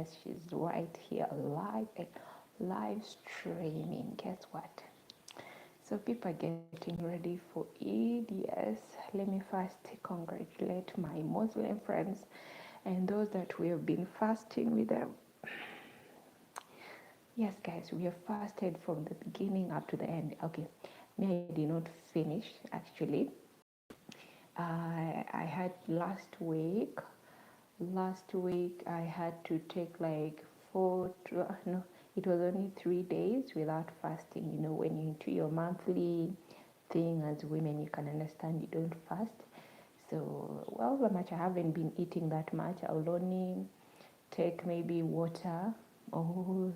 Yes, she's right here live streaming. Guess what? So people are getting ready for Eid. Yes, let me first congratulate my Muslim friends and those that we have been fasting with them. Yes, guys, we have fasted from the beginning up to the end. Okay, me, I did not finish actually. I had last week I had to take like no, it was only 3 days without fasting. When you're into your monthly thing as women, you can understand you don't fast. So, well, the much I haven't been eating that much. I'll only take maybe water or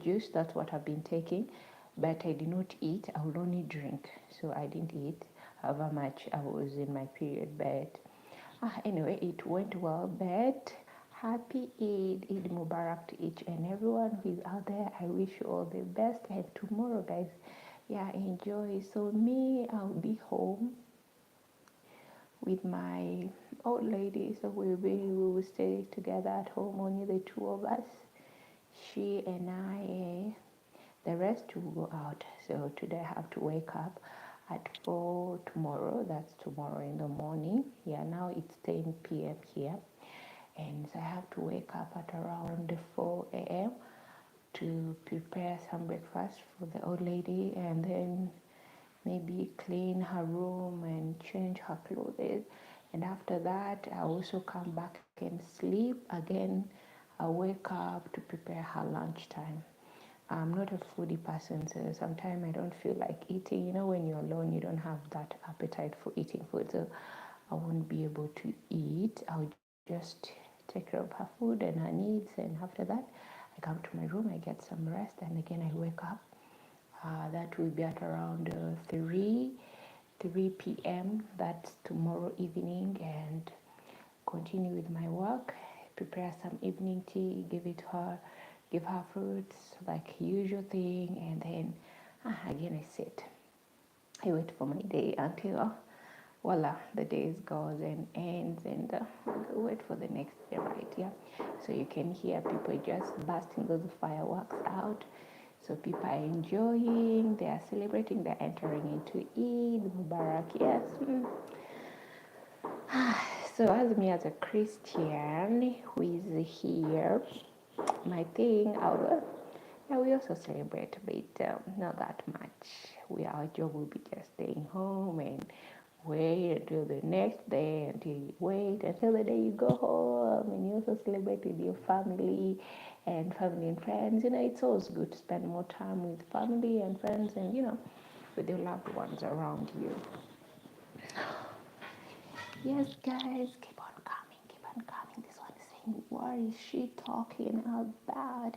juice. That's what I've been taking. But I did not eat. I will only drink. So I didn't eat however much I was in my period. But anyway, it went well. But happy Eid Mubarak to each and everyone who is out there. I wish you all the best. And tomorrow, guys, yeah, enjoy. So me, I'll be home with my old lady. So we will stay together at home, only the two of us. She and I, the rest will go out. So today I have to wake up at 4 tomorrow. That's tomorrow in the morning. Yeah, now it's 10 p.m. here. And so I have to wake up at around 4 a.m. to prepare some breakfast for the old lady and then maybe clean her room and change her clothes. And after that, I also come back and sleep again. I wake up to prepare her lunchtime. I'm not a foodie person, so sometimes I don't feel like eating. When you're alone, you don't have that appetite for eating food, so I won't be able to eat. I'll just take care of her food and her needs, and after that, I come to my room, I get some rest, and again I wake up. That will be at around 3 p.m. That's tomorrow evening, and continue with my work. Prepare some evening tea, give her fruits, like usual thing, and then again I sit. I wait for my day until voila, the day goes and ends, and wait for the next day, right? Yeah. So you can hear people just bursting those fireworks out. So people are enjoying, they are celebrating, they're entering into Eid Mubarak. Yes. So as me as a Christian who is here, my thing, yeah, we also celebrate, but not that much. Our job will be just staying home and wait until the next day, until you wait until the day you go home, and you also celebrate with your family and friends. It's always good to spend more time with family and friends, and with your loved ones around you. Yes, guys, keep on coming, keep on coming. This one is saying, what is she talking about?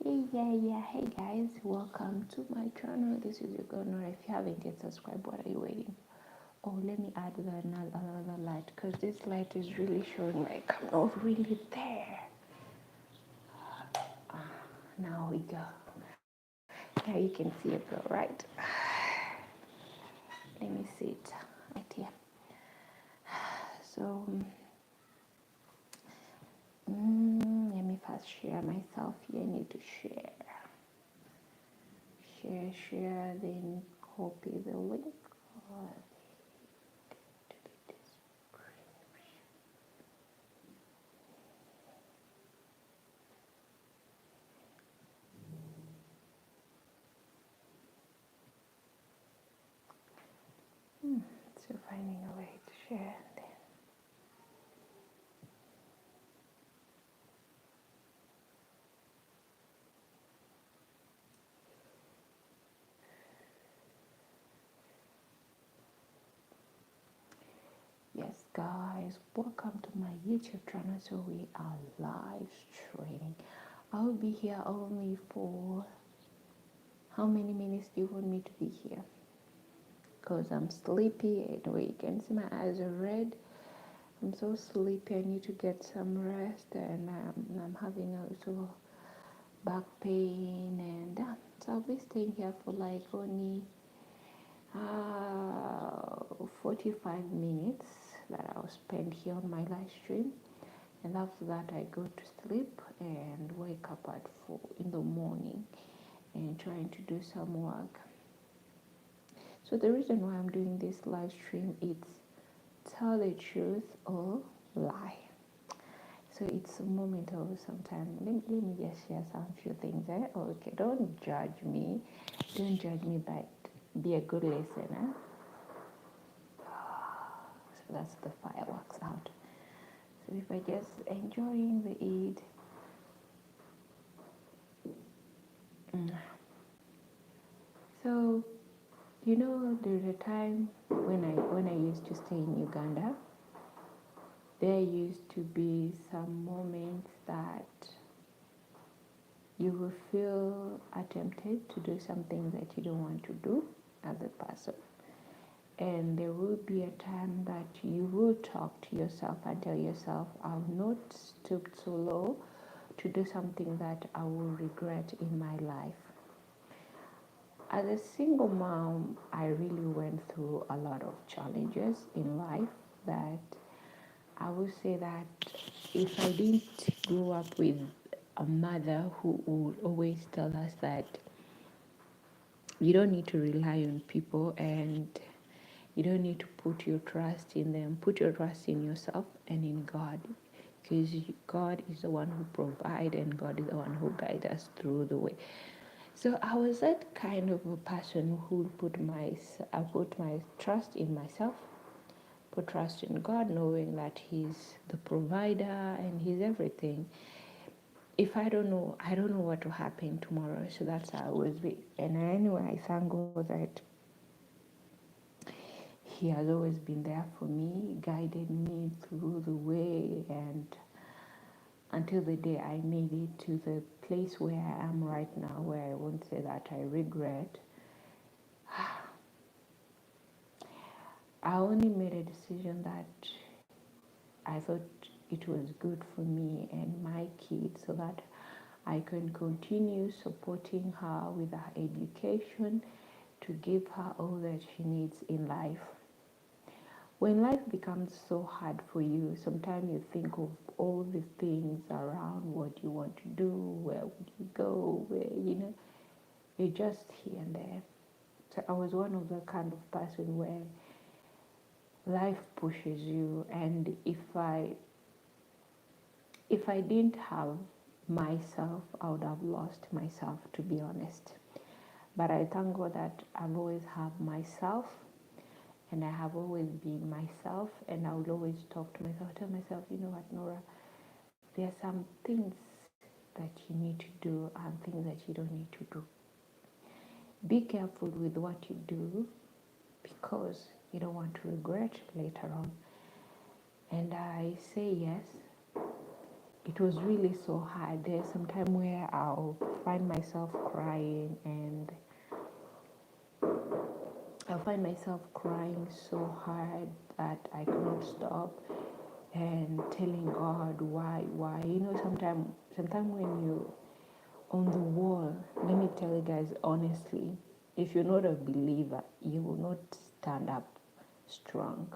Yeah. Hey guys, welcome to my channel. This is your girl Nora. If you haven't yet subscribed, what are you waiting? Oh, let me add another light, because this light is really showing like I'm not really there. Now we go. Now you can see it go, right? Let me see it right here. So let me first share myself here. I need to share, then copy the link. So finding a way to share. Yes, guys, welcome to my YouTube channel. So we are live streaming. I will be here only for how many minutes do you want me to be here? Because I'm sleepy. Anyway, you can see my eyes are red. I'm so sleepy. I need to get some rest, and I'm having a little back pain, and so I'll be staying here for like only 45 minutes that I'll spend here on my live stream. And after that, I go to sleep and wake up at 4 in the morning and trying to do some work. So the reason why I'm doing this live stream is tell the truth or lie. So it's a moment of some time. Let me just share some few things. Okay, don't judge me. Don't judge me, but be a good listener. So that's the fireworks out. So if I just enjoying the Eid. So there's a time when I used to stay in Uganda. There used to be some moments that you will feel attempted to do something that you don't want to do as a person. And there will be a time that you will talk to yourself and tell yourself, I've not stooped so low to do something that I will regret in my life. As a single mom, I really went through a lot of challenges in life that I would say that if I didn't grow up with a mother who would always tell us that you don't need to rely on people and you don't need to put your trust in them. Put your trust in yourself and in God, because God is the one who provides and God is the one who guides us through the way. So I was that kind of a person who put my trust in myself, put trust in God, knowing that He's the provider and He's everything. If I don't know what will happen tomorrow. So that's how I was. And anyway, I thank God that He has always been there for me, guided me through the way, and until the day I made it to the place where I am right now, where I won't say that I regret. I only made a decision that I thought it was good for me and my kids so that I can continue supporting her with her education to give her all that she needs in life. When life becomes so hard for you, sometimes you think of all the things around what you want to do, where would you go, you're just here and there. So I was one of the kind of person where life pushes you, and if I didn't have myself, I would have lost myself, to be honest. But I thank God that I've always had myself, and I have always been myself, and I would always talk to myself, tell myself, you know what, Nora, there are some things that you need to do and things that you don't need to do. Be careful with what you do because you don't want to regret later on. And I say yes. It was really so hard. There's some time where I'll find myself crying, and I'll find myself crying so hard that I cannot stop and telling God why. Sometimes when you on the wall, let me tell you guys honestly, if you're not a believer, you will not stand up strong.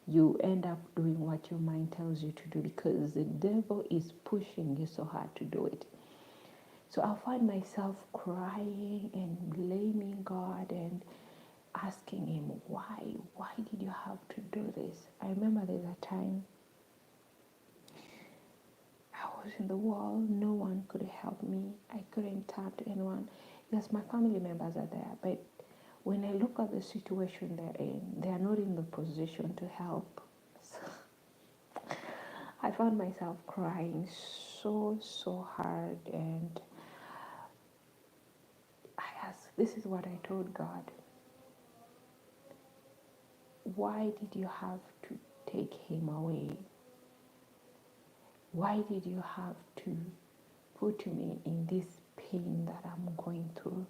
You end up doing what your mind tells you to do because the devil is pushing you so hard to do it. So I find myself crying and blaming God and asking Him, why? Why did you have to do this? I remember there's a time I was in the wall, no one could help me. I couldn't turn to anyone. Yes, my family members are there, but when I look at the situation they're in, they are not in the position to help. So I found myself crying so hard, and I asked, this is what I told God. Why did you have to take him away? Why did you have to put me in this pain that I'm going through?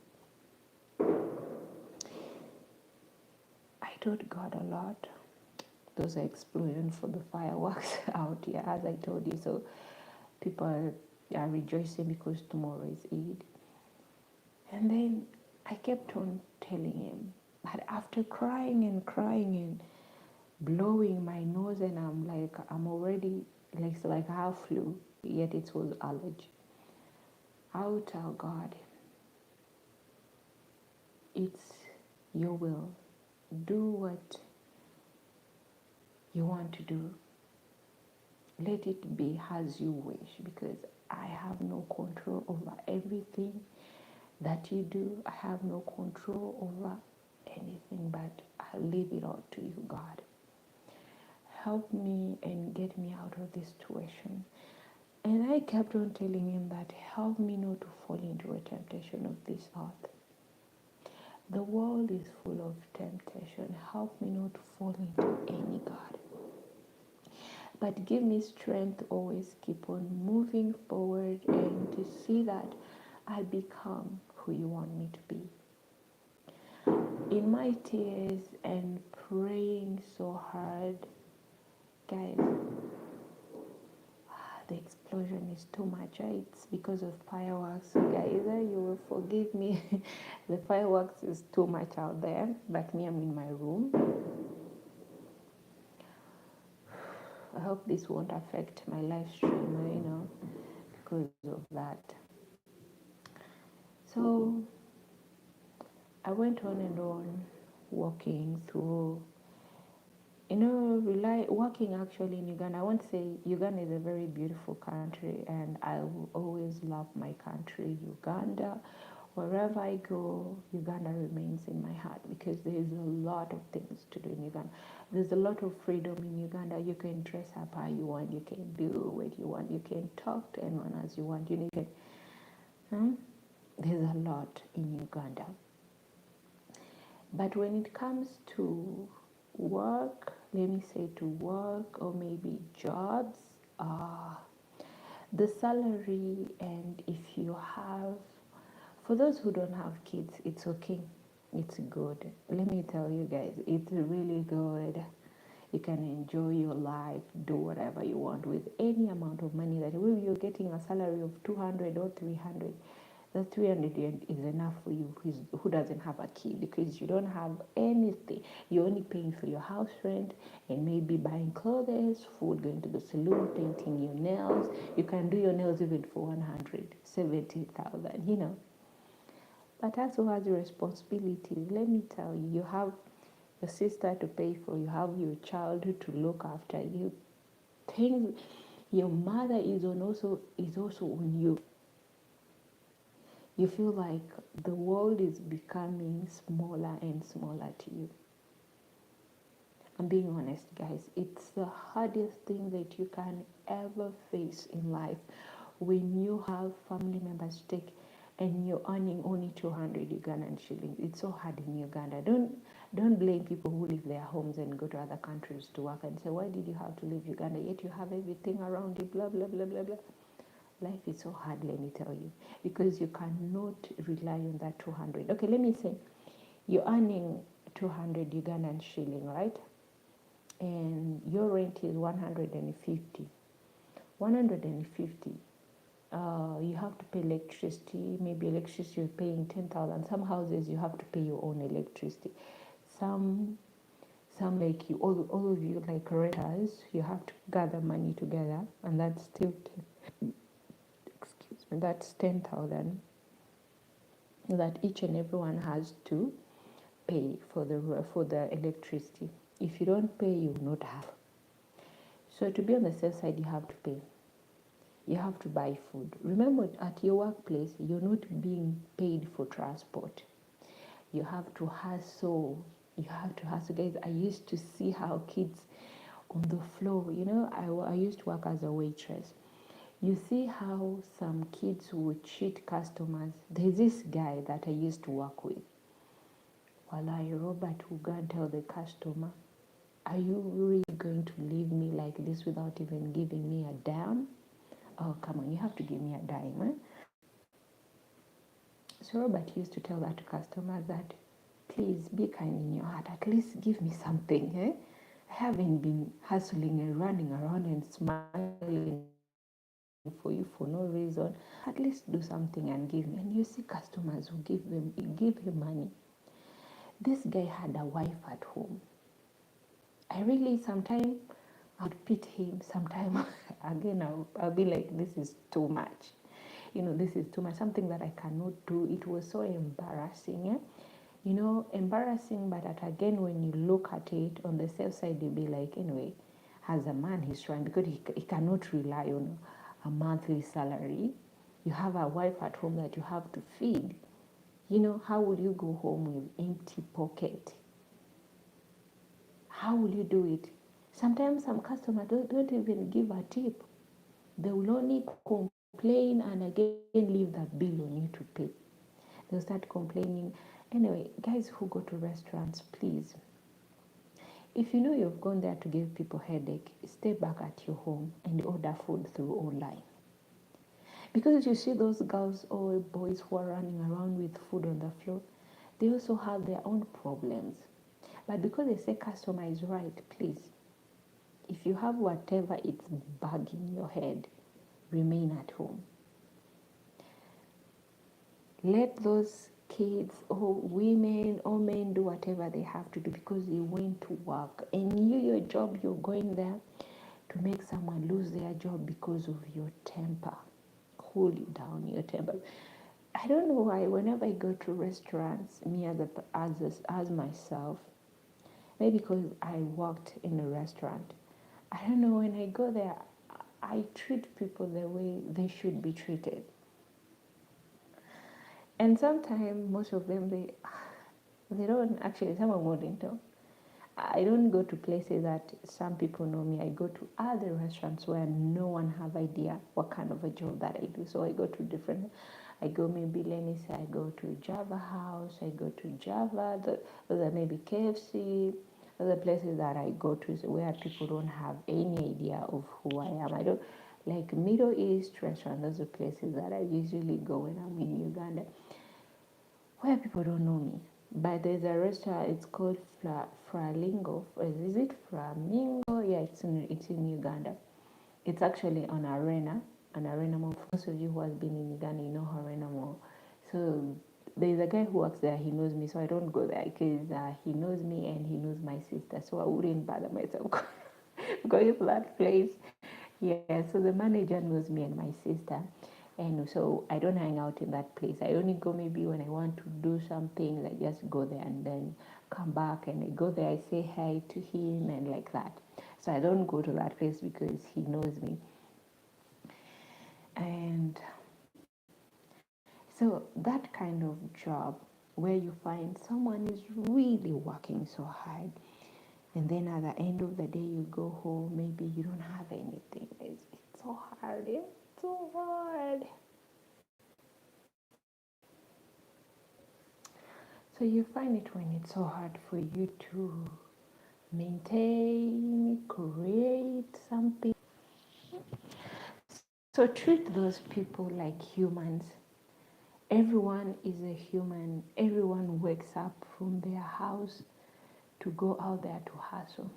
I told God a lot. Those are explosions for the fireworks out here, as I told you. So people are rejoicing because tomorrow is Eid. And then I kept on telling him. But after crying and blowing my nose, and I'm like, I'm already It's like I have flu, yet it was allergy. I will tell God, it's your will. Do what you want to do. Let it be as you wish, because I have no control over everything that you do. I have no control over anything, but I leave it all to you, God. Help me and get me out of this situation. And I kept on telling him that help me not to fall into a temptation of this earth. The world is full of temptation. Help me not to fall into any, God. But give me strength to always keep on moving forward and to see that I become who you want me to be. In my tears and praying so hard, guys, the explosion is too much. It's because of fireworks. So guys, you will forgive me. The fireworks is too much out there, but me, I'm in my room. I hope this won't affect my live stream, because of that. So I went on and on, walking through, working actually in Uganda. I won't say Uganda is a very beautiful country, and I will always love my country, Uganda. Wherever I go, Uganda remains in my heart because there is a lot of things to do in Uganda. There's a lot of freedom in Uganda. You can dress up how you want. You can do what you want. You can talk to anyone as you want. There's a lot in Uganda. But when it comes to work, let me say to work or maybe jobs, the salary, and if you have, for those who don't have kids, it's okay. It's good. Let me tell you guys, it's really good. You can enjoy your life, do whatever you want with any amount of money that you're getting a salary of 200 or 300. The 300 is enough for you who doesn't have a kid, because you don't have anything. You're only paying for your house rent and maybe buying clothes, food, going to the salon, painting your nails. You can do your nails even for 170,000, But as who has responsibilities, let me tell you, you have your sister to pay for, you have your child to look after you. Things, your mother is also on you. You feel like the world is becoming smaller and smaller to you. I'm being honest, guys. It's the hardest thing that you can ever face in life when you have family members to take and you're earning only 200 Ugandan shillings. It's so hard in Uganda. Don't blame people who leave their homes and go to other countries to work and say, why did you have to leave Uganda? Yet you have everything around you, blah, blah, blah, blah, blah. Life is so hard, let me tell you, because you cannot rely on that 200. Okay, let me say, you're earning 200 Ugandan shilling, right? And your rent is 150. 150. You have to pay electricity. Maybe electricity you're paying 10,000. Some houses you have to pay your own electricity. Some like you, all of you like renters, you have to gather money together, and that's still that's 10,000 that each and everyone has to pay for the electricity. If you don't pay, you will not have. So to be on the safe side, you have to pay. You have to buy food. Remember, at your workplace, you're not being paid for transport. You have to hustle. You have to hustle, guys. I used to see how kids on the floor, I used to work as a waitress. You see how some kids would cheat customers. There's this guy that I used to work with. Walai, Robert would go and tell the customer, are you really going to leave me like this without even giving me a dime? Oh, come on, you have to give me a dime. So Robert used to tell that to customers that, please be kind in your heart. At least give me something. I haven't been hustling and running around and smiling for you for no reason. At least do something and give me. And you see customers who give him money. This guy had a wife at home. I really, sometimes I'd pity him, sometimes again, I'll be like, this is too much. This is too much, something that I cannot do. It was so embarrassing. Embarrassing, but again, when you look at it on the safe side, you'll be like, anyway, as a man, he's trying, because he cannot rely on a monthly salary. You have a wife at home that you have to feed. How will you go home with empty pocket? How will you do it? Sometimes some customers don't even give a tip. They will only complain and again leave that bill on you to pay. They'll start complaining. Anyway, guys who go to restaurants, please, if you know you've gone there to give people headache, stay back at your home and order food through online. Because you see those girls or boys who are running around with food on the floor, they also have their own problems. But because they say customer is right, please, if you have whatever it's bugging your head, remain at home. Let those kids or women or men do whatever they have to do, because they went to work. And your job, you're going there to make someone lose their job because of your temper. Cool down your temper. I don't know why, whenever I go to restaurants, me as myself, maybe because I worked in a restaurant, I don't know, when I go there, I treat people the way they should be treated. And sometimes, most of them, they don't actually, someone wouldn't know. I don't go to places that some people know me. I go to other restaurants where no one have idea what kind of a job that I do. So I go to maybe, let me say, I go to Java House, I go to Java, those are maybe KFC, those are places that I go to where people don't have any idea of who I am. I don't, like Middle East restaurant, those are places that I usually go when I'm in Uganda, where people don't know me. But there's a restaurant, it's called Flamingo. Is it Flamingo? Yeah, it's in Uganda. It's actually on Arena Mall. For those of you who has been in Uganda, you know Arena Mall. So there's a guy who works there, he knows me, so I don't go there because he knows me and he knows my sister, so I wouldn't bother myself going to that place. Yeah, so the manager knows me and my sister. And so I don't hang out in that place. I only go maybe when I want to do something. I just go there and then come back, and I go there, I say hi to him and like that. So I don't go to that place because he knows me. And so that kind of job where you find someone is really working so hard, and then at the end of the day you go home, maybe you don't have anything. It's so hard. It's so hard. So you find it when it's so hard for you to maintain, create something. So treat those people like humans. Everyone is a human. Everyone wakes up from their house to go out there to hustle.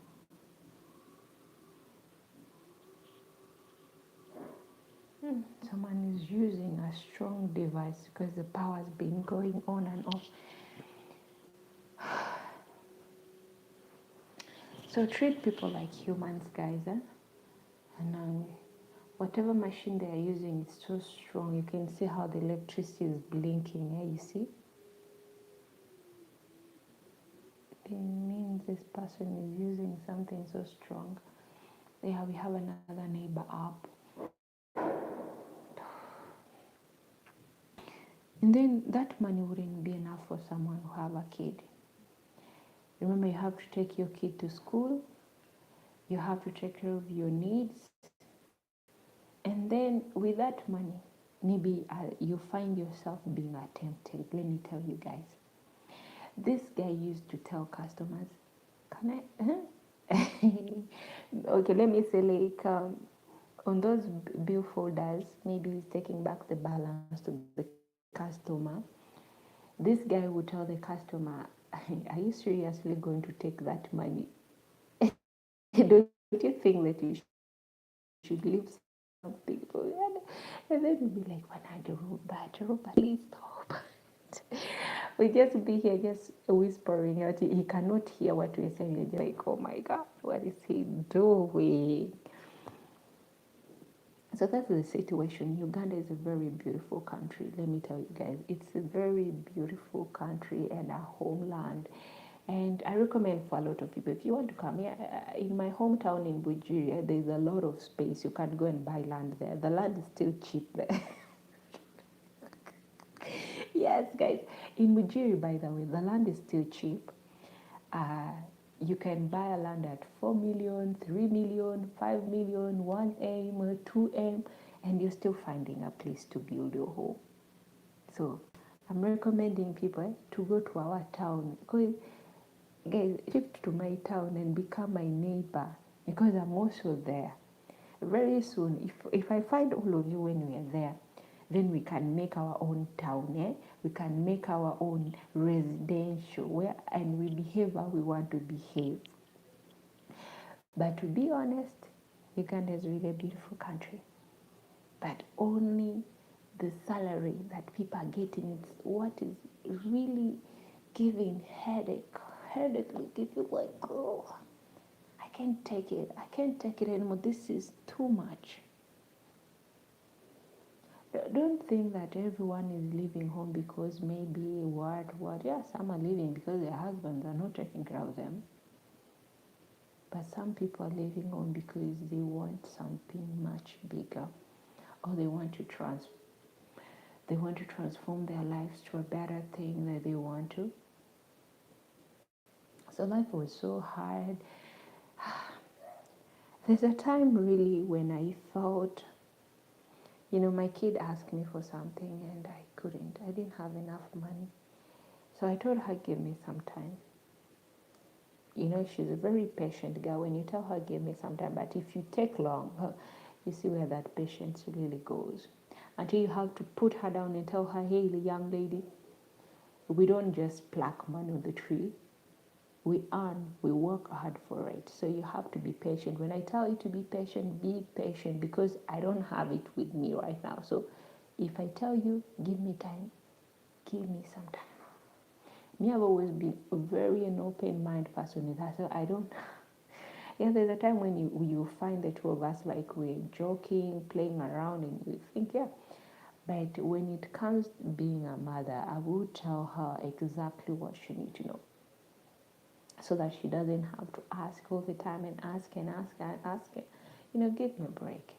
Someone is using a strong device because the power has been going on and off. So treat people like humans, guys. And whatever machine they are using is so strong. You can see how the electricity is blinking. You see? It means this person is using something so strong. Yeah, we have another neighbor up. And then that money wouldn't be enough for someone who have a kid. Remember, you have to take your kid to school. You have to take care of your needs. And then with that money, maybe you find yourself being tempted. Let me tell you guys. This guy used to tell customers, can I? Okay, let me say, like, on those bill folders, maybe he's taking back the balance to the customer. This guy would tell the customer, are you seriously going to take that money? Don't you think that you should leave something for you? And then you'll be like, when I do that, please stop. We just be here just whispering out. He cannot hear what we're saying. You're just like, oh my God, what is he doing? So that's the situation. Uganda is a very beautiful country. Let me tell you guys, it's a very beautiful country and a homeland. And I recommend for a lot of people, if you want to come here, in my hometown in Bujuria, there's a lot of space. You can go and buy land there. The land is still cheap there. Yes, guys. In Bujuria, by the way, the land is still cheap. Uh, you can buy a land at 4 million, 3 million, 5 million, 1M, 2M, and you're still finding a place to build your home. So I'm recommending people to go to our town. Guys, shift to my town and become my neighbor because I'm also there. Very soon, if I find all of you when we are there, then we can make our own town, eh? We can make our own residential where and we behave how we want to behave. But to be honest, Uganda is really a beautiful country. But only the salary that people are getting is what is really giving headache. Headache, if you like, oh, I can't take it. I can't take it anymore. This is too much. Don't think that everyone is leaving home because maybe what. Yeah, some are leaving because their husbands are not taking care of them. But some people are leaving home because they want something much bigger, or they want to transform their lives to a better thing that they want to. So life was so hard. There's a time really when I thought, my kid asked me for something and I couldn't. I didn't have enough money. So I told her, give me some time. She's a very patient girl. When you tell her, give me some time, but if you take long, you see where that patience really goes. Until you have to put her down and tell her, hey, young lady, we don't just pluck money on the tree. We earn, we work hard for it. So you have to be patient. When I tell you to be patient because I don't have it with me right now. So if I tell you, give me time, give me some time. Me, I've always been a very an open mind person with that. So I don't. Yeah, there's a time when you find the two of us like we're joking, playing around, and you think, yeah. But when it comes to being a mother, I will tell her exactly what she needs to know, so that she doesn't have to ask all the time and ask and ask and ask. Give me a break.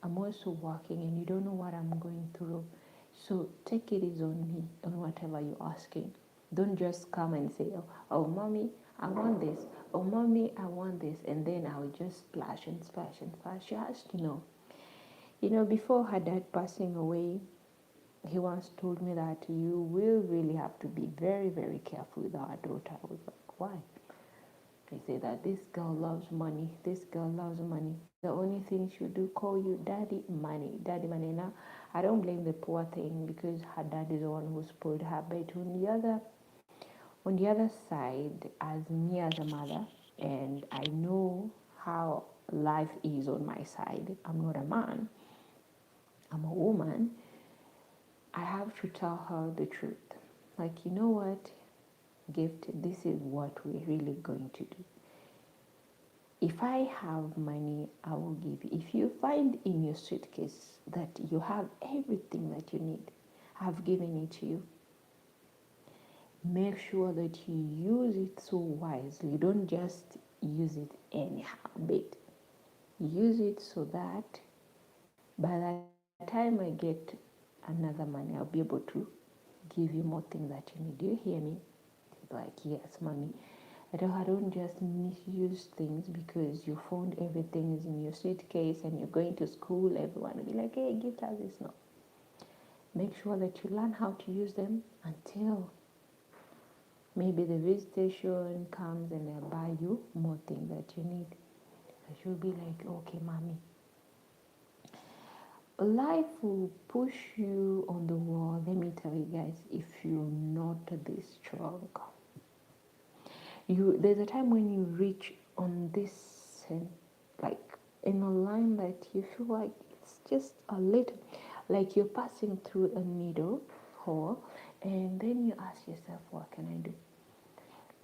I'm also working, and you don't know what I'm going through. So take it easy on me on whatever you're asking. Don't just come and say, oh, mommy, I want this. Oh, mommy, I want this. And then I'll just splash and splash and splash. She has to know. Before her dad passing away, he once told me that you will really have to be very, very careful with our daughter. I was like, why? He said that this girl loves money. This girl loves money. The only thing she'll do, call you daddy money, daddy money. Now, I don't blame the poor thing because her dad is the one who spoiled her. But on the other side, as me as a mother, and I know how life is on my side. I'm not a man. I'm a woman. I have to tell her the truth. Like, you know what, Gift, this is what we're really going to do. If I have money, I will give you. If you find in your suitcase that you have everything that you need, I've given it to you. Make sure that you use it so wisely. Don't just use it anyhow, but use it so that by the time I get another money, I'll be able to give you more things that you need. Do you hear me? Like, yes, mommy. I don't just misuse things because you found everything is in your suitcase and you're going to school. Everyone will be like, hey, give us this. No. Make sure that you learn how to use them until maybe the visitation comes and they'll buy you more things that you need. And she'll be like, okay, mommy. Life will push you on the wall. Let me tell you guys, if you're not this strong. There's a time when you reach on this like in a line that you feel like it's just a little, like you're passing through a needle hole, and then you ask yourself, what can I do?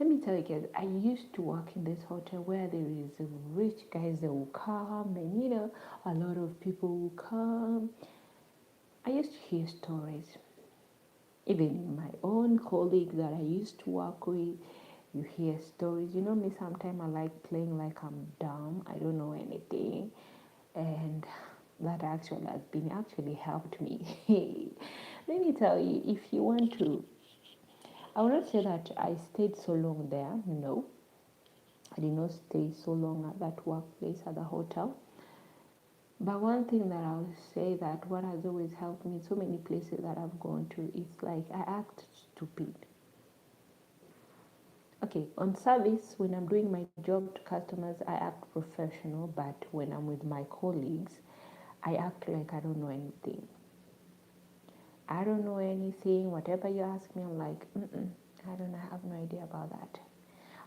Let me tell you guys, I used to work in this hotel where there is rich guys that will come, and a lot of people will come. I used to hear stories. Even my own colleagues that I used to work with, you hear stories. You know me, sometimes I like playing like I'm dumb. I don't know anything. And that actually has been actually helped me. Let me tell you, if you want to, I will not say that I stayed so long there. No, I did not stay so long at that workplace, at the hotel. But one thing that I'll say that what has always helped me, so many places that I've gone to, it's like I act stupid. Okay, on service, when I'm doing my job to customers, I act professional, but when I'm with my colleagues, I act like I don't know anything. I don't know anything. Whatever you ask me, I'm like, I don't know, I have no idea about that.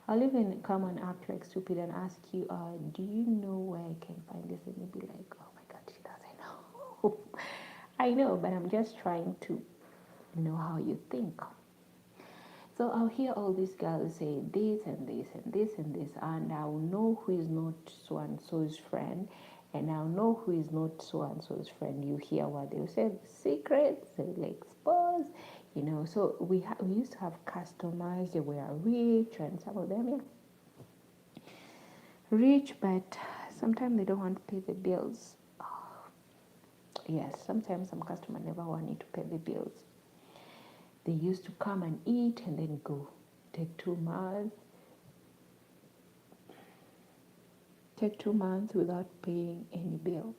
I'll even come and act like stupid and ask you, do you know where I can find this? And you'll be like, oh my God, she doesn't know. I know, but I'm just trying to know how you think. So I'll hear all these girls say this and this and this and this, and I'll know who is not so and so's friend, and I'll know who is not so and so's friend. You hear what they'll say, secrets, they will expose, So we used to have customers, they were rich, and some of them, rich, but sometimes they don't want to pay the bills. Yes, sometimes some customer never wanted to pay the bills. They used to come and eat and then go. Take 2 months. Take 2 months without paying any bill.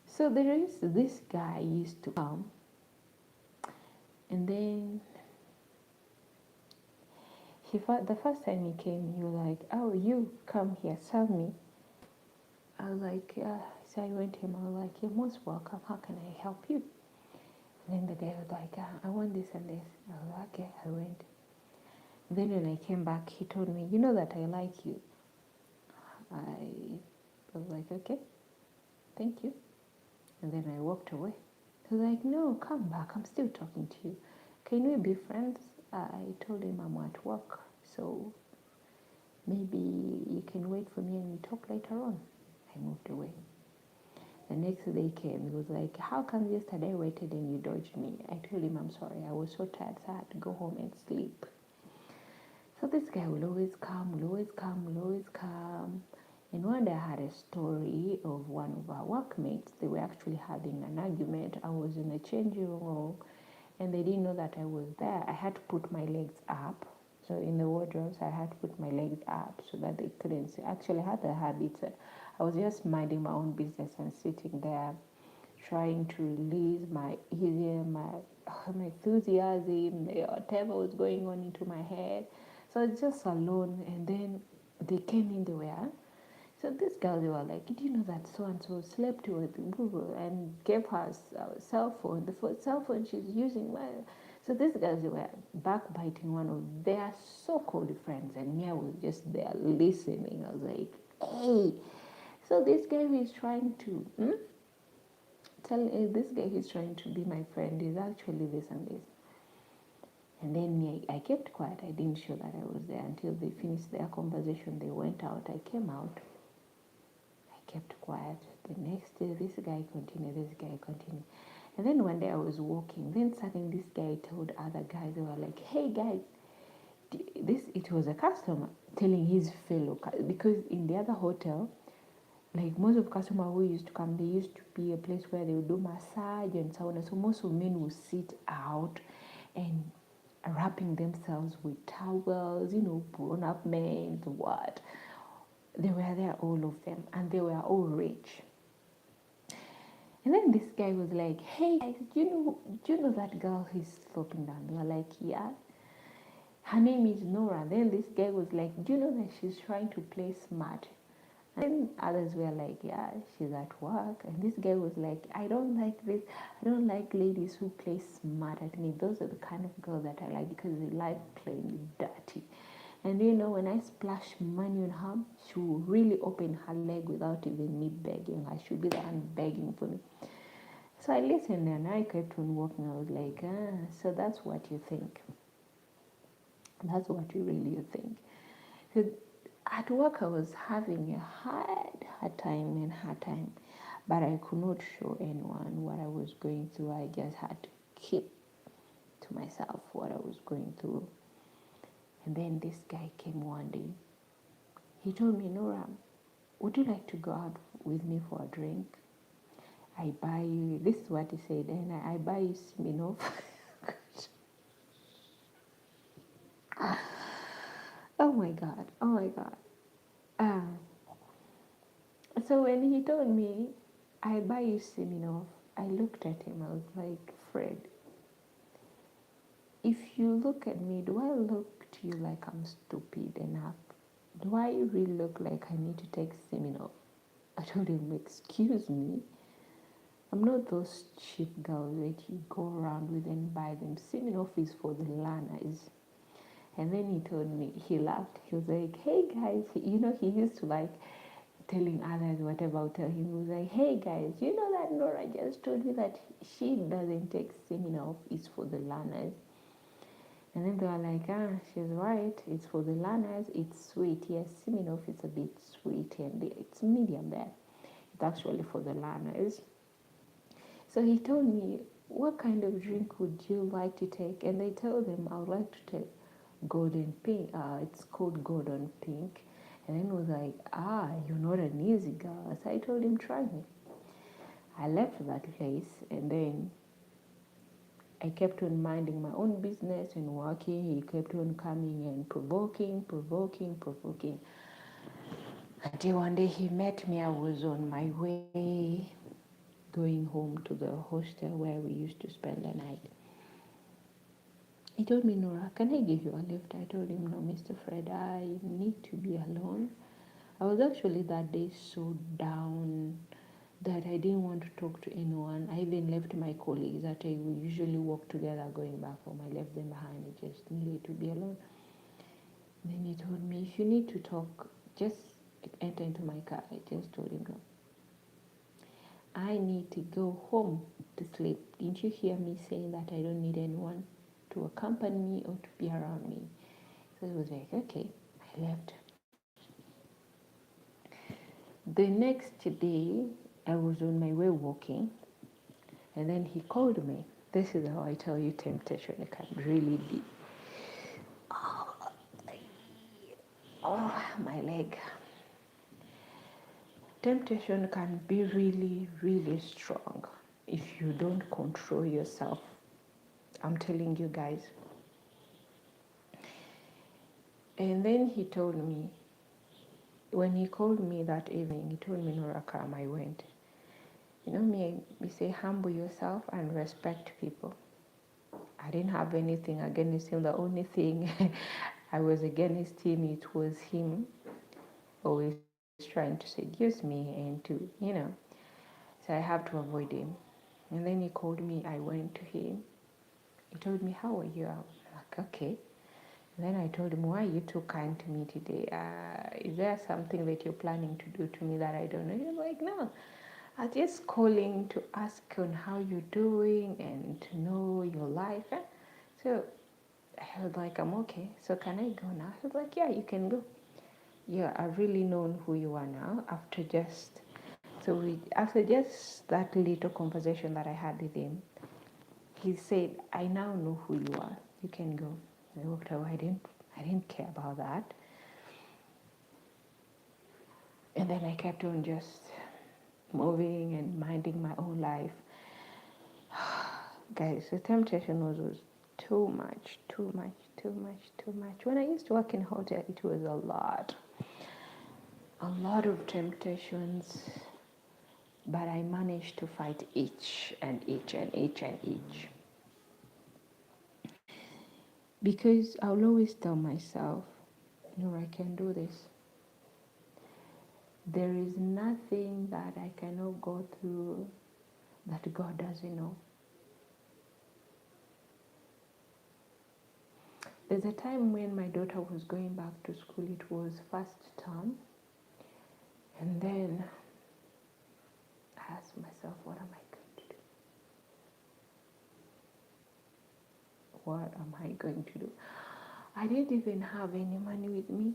So there is this guy used to come, and then the first time he came, he was like, "Oh, you come here, serve me." I was like, "Yeah." So I went to him. I was like, "You're most welcome. How can I help you?" And then the guy was like, "I want this and this." I was like, "Okay." I went. Then when I came back, he told me, "You know that I like you." I was like, "Okay, thank you." And then I walked away. He was like, "No, come back. I'm still talking to you. Can we be friends?" I told him I'm at work, so maybe you can wait for me and we talk later on. I moved away. The next day came. He was like, "How come yesterday I waited and you dodged me?" I told him I'm sorry. I was so tired, so I had to go home and sleep. So this guy will always come, will always come, will always come. And one day I had a story of one of our workmates. They were actually having an argument. I was in the changing room and they didn't know that I was there. I had to put my legs up. So in the wardrobes, I had to put my legs up so that they couldn't see. Actually, I had the habit. I was just minding my own business and sitting there trying to release my my enthusiasm, whatever was going on into my head. So I was just alone, and then they came in. They were so these girls, they were like, "Did you know that so and so slept with Google and gave her a cell phone? The cell phone she's using." Well, so these guys, they were backbiting one of their so-called friends, and me, I was just there listening. I was like, "Hey." So this guy is trying to tell this guy he's trying to be my friend is actually this and this. And then me, I kept quiet. I didn't show that I was there until they finished their conversation. They went out. I came out. I kept quiet. The next day, this guy continued. And then one day I was walking. Then suddenly this guy told other guys, they were like, "Hey guys, it was a customer telling his fellow, because in the other hotel, like most of customers who used to come, they used to be a place where they would do massage and so on. So most of men would sit out and wrapping themselves with towels, grown up men, what. They were there, all of them, and they were all rich. And then this guy was like, "Hey guys, do you know that girl who's sloping down?" They were like, "Yeah." Her name is Nora. Then this guy was like, "Do you know that she's trying to play smart?" And others were like, "Yeah, she's at work." And this guy was like, "I don't like this. I don't like ladies who play smart at me. Those are the kind of girls that I like because they like playing dirty." And when I splash money on her, she will really open her leg without even me begging her. She'll be the one begging for me. So I listened and I kept on walking. I was like, so that's what you think. That's what you really think. So at work, I was having a hard time and hard time, but I could not show anyone what I was going through. I just had to keep to myself what I was going through. And then this guy came one day. He told me, Nora, would you like to go out with me for a drink? I buy you, this is what he said, and I buy you Smirnoff. Oh my God, oh my God. Um, so when he told me, I buy you Smirnoff, I looked at him, I was like, Fred, if you look at me, do I look to you like I'm stupid enough? Do I really look like I need to take Smirnoff? I told him, excuse me, I'm not those cheap girls that you go around with and buy them. Smirnoff is for the learners. And then he told me, he laughed. He was like, hey guys, he used to like telling others whatever I'll tell him. He was like, hey guys, you know that Nora just told me that she doesn't take Smirnoff, it's for the learners. And then they were like, she's right, it's for the learners, it's sweet. Yes, Smirnoff is a bit sweet and it's medium there. It's actually for the learners. So he told me, what kind of drink would you like to take? And I told him I would like to take golden pink. It's called golden pink. And then he was like, you're not an easy girl. So I told him, try me. I left that place and then I kept on minding my own business and working. He kept on coming and provoking. Until one day he met me. I was on my way going home to the hostel where we used to spend the night. He told me, Nora, can I give you a lift? I told him, no, Mr. Fred, I need to be alone. I was actually that day so down that I didn't want to talk to anyone. I even left my colleagues that I would usually walk together going back home. I left them behind. I just needed to be alone. Then he told me, if you need to talk, just enter into my car. I just told him, no. I need to go home to sleep. Didn't you hear me saying that I don't need anyone to accompany me or to be around me? So it was like, okay, I left. The next day, I was on my way walking, and then he called me. This is how I tell you temptation can really be. Oh, my leg. Temptation can be really, really strong if you don't control yourself. I'm telling you guys. And then he told me, when he called me that evening, he told me, Nora, come, I went. You know me, we say humble yourself and respect people. I didn't have anything against him. The only thing I was against him, it was him always trying to seduce me and so I have to avoid him. And then he called me, I went to him. He told me, how are you? I was like, okay. And then I told him, why are you too kind to me today? Is there something that you're planning to do to me that I don't know? He was like, no. I was just calling to ask on how you're doing and to know your life. So I was like, I'm okay. So can I go now? He was like, yeah, you can go. Yeah, I've really known who you are now after just that little conversation that I had with him. He said, I now know who you are. You can go. I walked away. I didn't care about that. And then I kept on just moving and minding my own life. Guys, the temptation was too much. When I used to work in a hotel, it was a lot of temptations, but I managed to fight each and each and each and each. Because I'll always tell myself, I can do this. There is nothing that I cannot go through that God doesn't know. There's a time when my daughter was going back to school. It was first term. And then I asked myself, what am I going to do? What am I going to do? I didn't even have any money with me.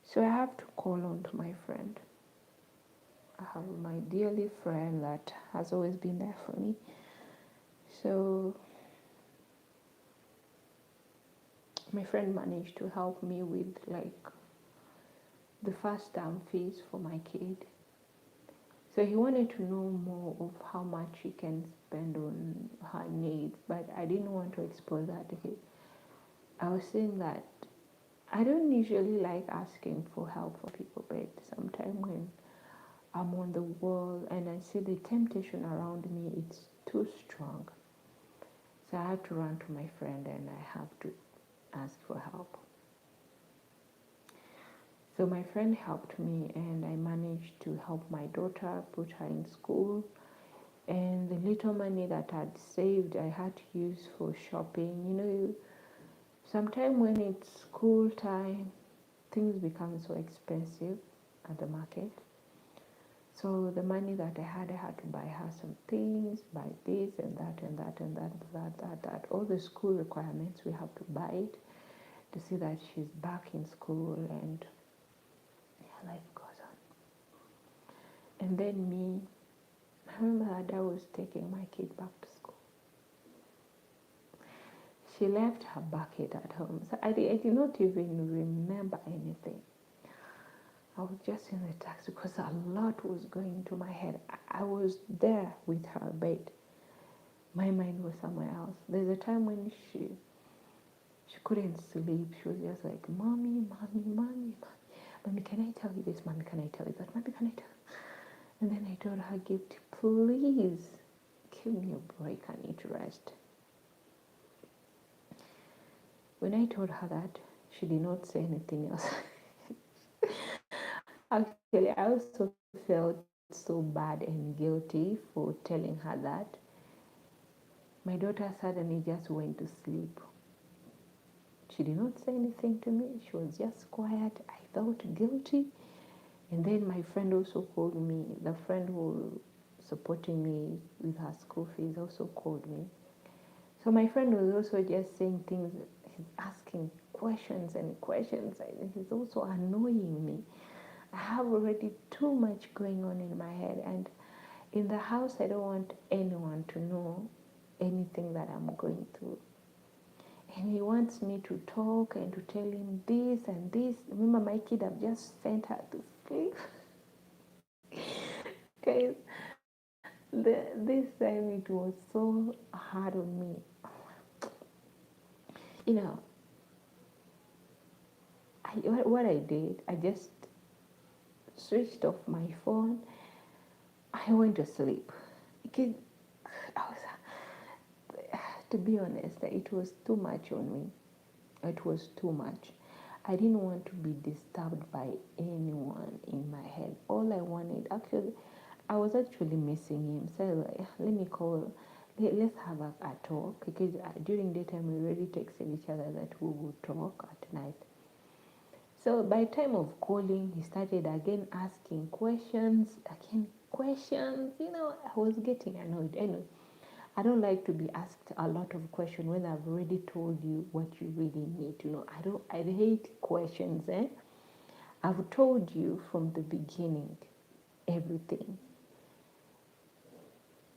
So I have to call on to my friend. I have my dearly friend that has always been there for me. So my friend managed to help me with like the first term fees for my kid. So he wanted to know more of how much he can spend on her needs, but I didn't want to expose that to him. I was saying that I don't usually like asking for help for people, but sometimes when I'm on the wall and I see the temptation around me, it's too strong. So I have to run to my friend and I have to ask for help. So my friend helped me and I managed to help my daughter, put her in school. And the little money that I'd saved, I had to use for shopping. You know, sometimes when it's school time, things become so expensive at the market. So the money that I had to buy her some things, buy this and that and that and that. All the school requirements, we have to buy it to see that she's back in school and yeah, life goes on. And then me, I remember that I was taking my kid back to school. She left her bucket at home. So I did not even remember anything. I was just in the taxi because a lot was going into my head. I was there with her, but my mind was somewhere else. There's a time when she couldn't sleep. She was just like, "Mommy, mommy, mommy, mommy, mommy, can I tell you this? Mommy, can I tell you that? Mommy, can I tell you?" And then I told her, "Gift, please give me a break. I need to rest." When I told her that, she did not say anything else. Actually, I also felt so bad and guilty for telling her that. My daughter suddenly just went to sleep. She did not say anything to me. She was just quiet. I felt guilty. And then my friend also called me. The friend who was supporting me with her school fees also called me. So my friend was also just saying things. He's asking questions and questions. And he's also annoying me. I have already too much going on in my head. And in the house, I don't want anyone to know anything that I'm going through. And he wants me to talk and to tell him this and this. Remember, my kid, I've just sent her to sleep. Guys, this time it was so hard on me. You know, what I did, I just switched off my phone. I went to sleep. Because I was, to be honest, it was too much on me. It was too much. I didn't want to be disturbed by anyone in my head. All I wanted, actually, I was actually missing him. So I was like, let me call, let's have a talk. Because during daytime, we already texted each other that we would talk at night. So by time of calling, he started again asking questions, again questions. You know, I was getting annoyed. Anyway, I don't like to be asked a lot of questions when I've already told you what you really need to know. I hate questions, eh? I've told you from the beginning everything.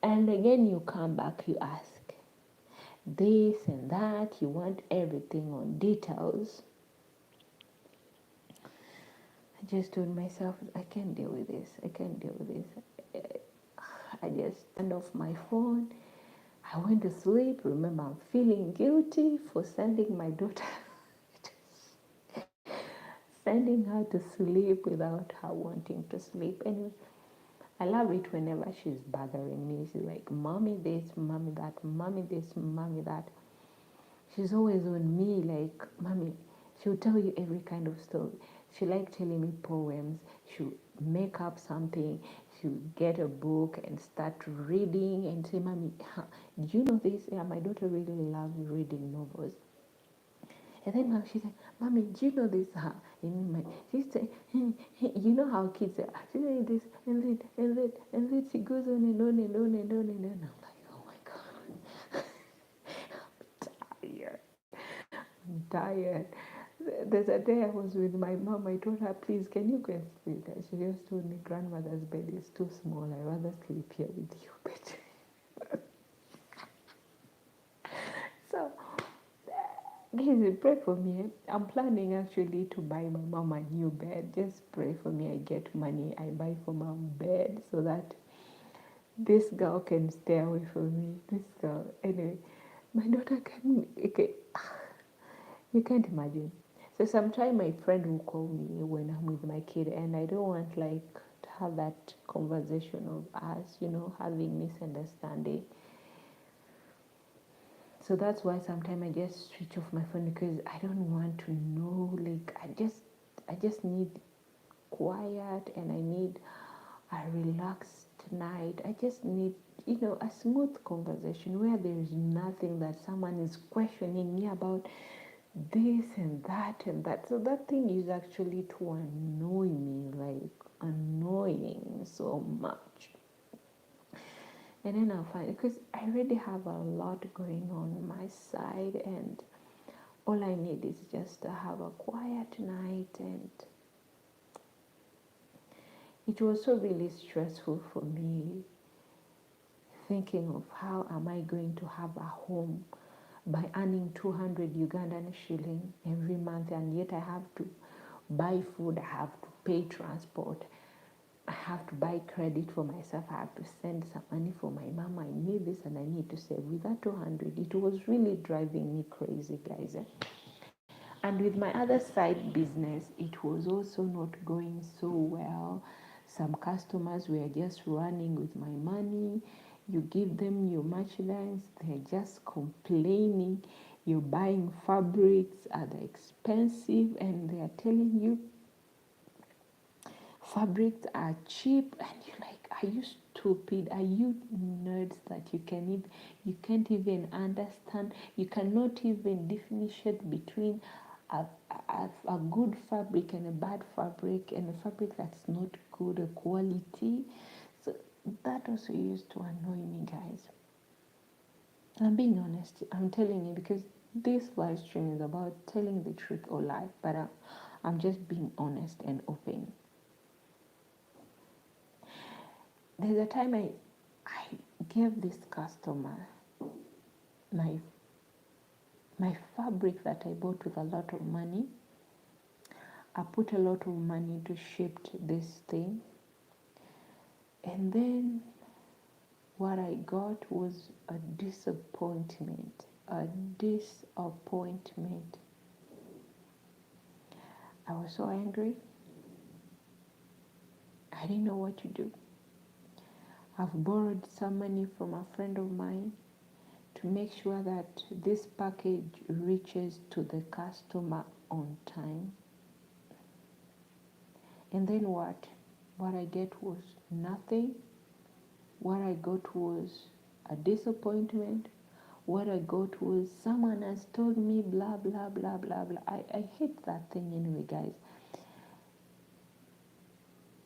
And again you come back, you ask this and that, you want everything on details. I just told myself, I can't deal with this. I can't deal with this. I just turned off my phone. I went to sleep. Remember, I'm feeling guilty for sending my daughter, sending her to sleep without her wanting to sleep. Anyway, I love it whenever she's bothering me. She's like, "Mommy this, mommy that, mommy this, mommy that." She's always on me like, "Mommy." She'll tell you every kind of story. She likes telling me poems. She'll make up something. She'll get a book and start reading and say, "Mommy, do you know this?" Yeah, my daughter really loves reading novels. And then now she said, "Mommy, do you know this?" In my, she said, "You know how kids are." She said this and then she goes on and on and on and on and on. I'm like, oh my God, I'm tired. tired. There's a day I was with my mom. I told her, please, can you go and sleep? She just told me, grandmother's bed is too small. I'd rather sleep here with you. But so, guys, pray for me. I'm planning actually to buy my mom a new bed. Just pray for me. I get money. I buy for mom bed so that this girl can stay away from me. This girl. Anyway, my daughter can. Okay, you can't imagine. So sometimes my friend will call me when I'm with my kid, and I don't want like to have that conversation of us, having misunderstanding. So that's why sometimes I just switch off my phone because I don't want to know. Like I just need quiet, and I need a relaxed night. I just need a smooth conversation where there is nothing that someone is questioning me about this and that and that. So that thing is actually to annoy me, like annoying so much. And then I'll find, because I already have a lot going on my side, and all I need is just to have a quiet night. And it was so really stressful for me, thinking of how am I going to have a home by earning 200 Ugandan shilling every month, and yet I have to buy food, I have to pay transport, I have to buy credit for myself, I have to send some money for my mom, I need this and I need to save. With that 200, it was really driving me crazy, guys. And with my other side business, it was also not going so well. Some customers were just running with my money. You give them your merchandise, they're just complaining. You're buying fabrics, are they expensive? And they are telling you fabrics are cheap, and you're like, are you stupid? Are you nerds that you can't even understand? You cannot even differentiate between a good fabric and a bad fabric, and a fabric that's not good quality. So that also used to annoy me, guys. I'm being honest. I'm telling you, because this live stream is about telling the truth or lie, but I'm just being honest and open. There's a time I gave this customer my fabric that I bought with a lot of money. I put a lot of money to ship this thing, and then what I got was a disappointment. A disappointment. I was so angry. I didn't know what to do. I've borrowed some money from a friend of mine to make sure that this package reaches to the customer on time. And then what? What I get was nothing. What I got was a disappointment. What I got was someone has told me blah, blah, blah, blah, blah. I hate that thing anyway, guys.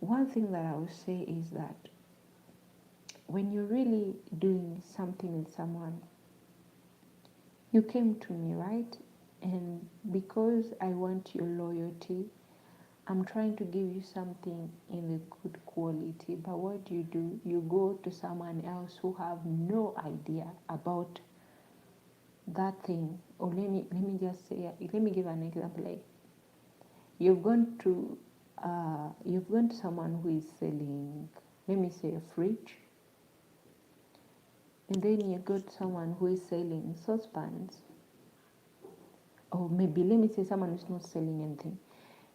One thing that I will say is that when you're really doing something with someone, you came to me, right? And because I want your loyalty, I'm trying to give you something in a good quality. But what do? You go to someone else who have no idea about that thing. Or let me just say, let me give an example. Like you've gone to someone who is selling, let me say, a fridge, and then you go to someone who is selling saucepans, or maybe let me say someone who's not selling anything.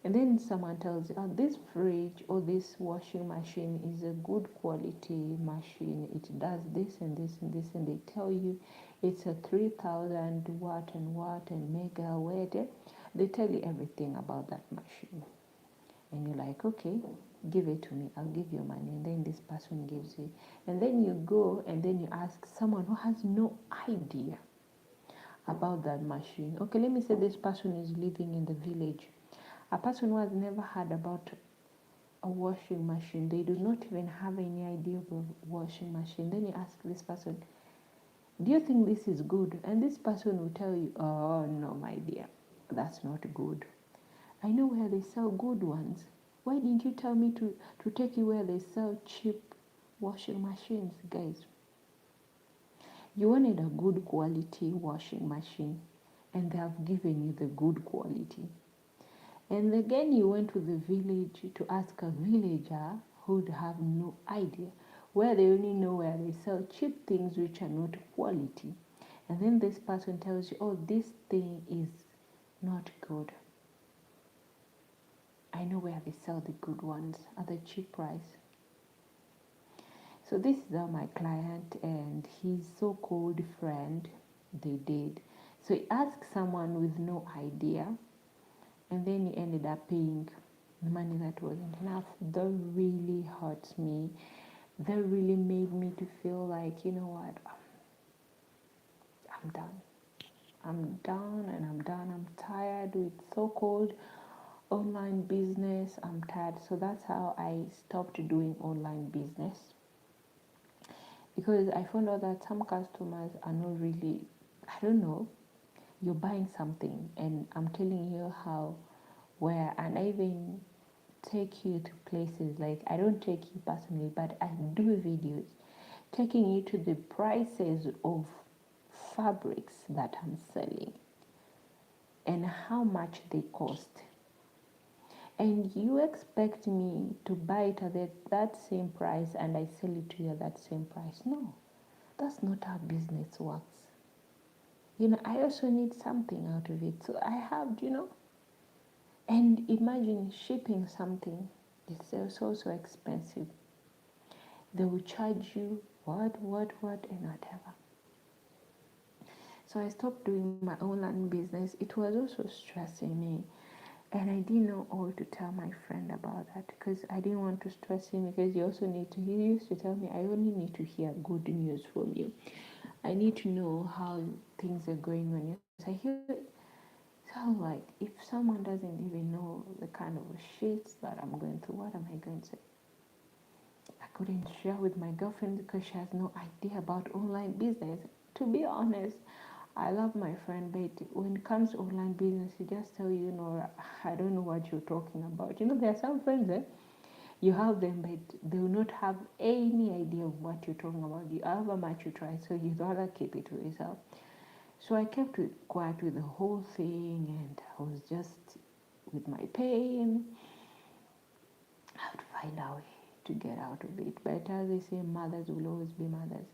And then someone tells you, oh, this fridge or this washing machine is a good quality machine. It does this and this and this. And they tell you it's a 3,000 watt and mega watt. They tell you everything about that machine. And you're like, okay, give it to me. I'll give you money. And then this person gives you. And then you go and then you ask someone who has no idea about that machine. Okay, let me say this person is living in the village. A person who has never heard about a washing machine, they do not even have any idea of a washing machine. Then you ask this person, do you think this is good? And this person will tell you, oh no, my dear, That's not good. I know where they sell good ones. Why didn't you tell me to take you where they sell cheap washing machines, guys? You wanted a good quality washing machine, and they have given you the good quality. And again, you went to the village to ask a villager who would have no idea, where they only know where they sell cheap things which are not quality. And then this person tells you, oh, this thing is not good. I know where they sell the good ones at the cheap price. So this is how my client and his so-called friend, they did. So he asked someone with no idea, and then he ended up paying money that wasn't enough. That really hurts me. That really made me to feel like, you know what, I'm done. I'm done and I'm done. I'm tired with so-called online business. I'm tired. So that's how I stopped doing online business, because I found out that some customers are not really, I don't know, you're buying something and I'm telling you how, where, and I even take you to places, like I don't take you personally, but I do videos taking you to the prices of fabrics that I'm selling and how much they cost. And you expect me to buy it at that same price and I sell it to you at that same price. No, that's not how business works. I also need something out of it. So I have, and imagine shipping something. It's so expensive. They will charge you what, and whatever. So I stopped doing my online business. It was also stressing me. And I didn't know all to tell my friend about that, because I didn't want to stress him, because he used to tell me, I only need to hear good news from you. I need to know how things are going on. Yes, I hear. So like, if someone doesn't even know the kind of shit that I'm going through, what am I going to say? I couldn't share with my girlfriend because she has no idea about online business. To be honest, I love my friend, but when it comes to online business, she just tell you, Nora, I don't know what you're talking about. There are some friends, you have them, but they will not have any idea of what you're talking about. You however much you try, so you'd rather keep it to yourself. So I kept quiet with the whole thing, and I was just with my pain. I would find out to get out of it. But as they say, mothers will always be mothers.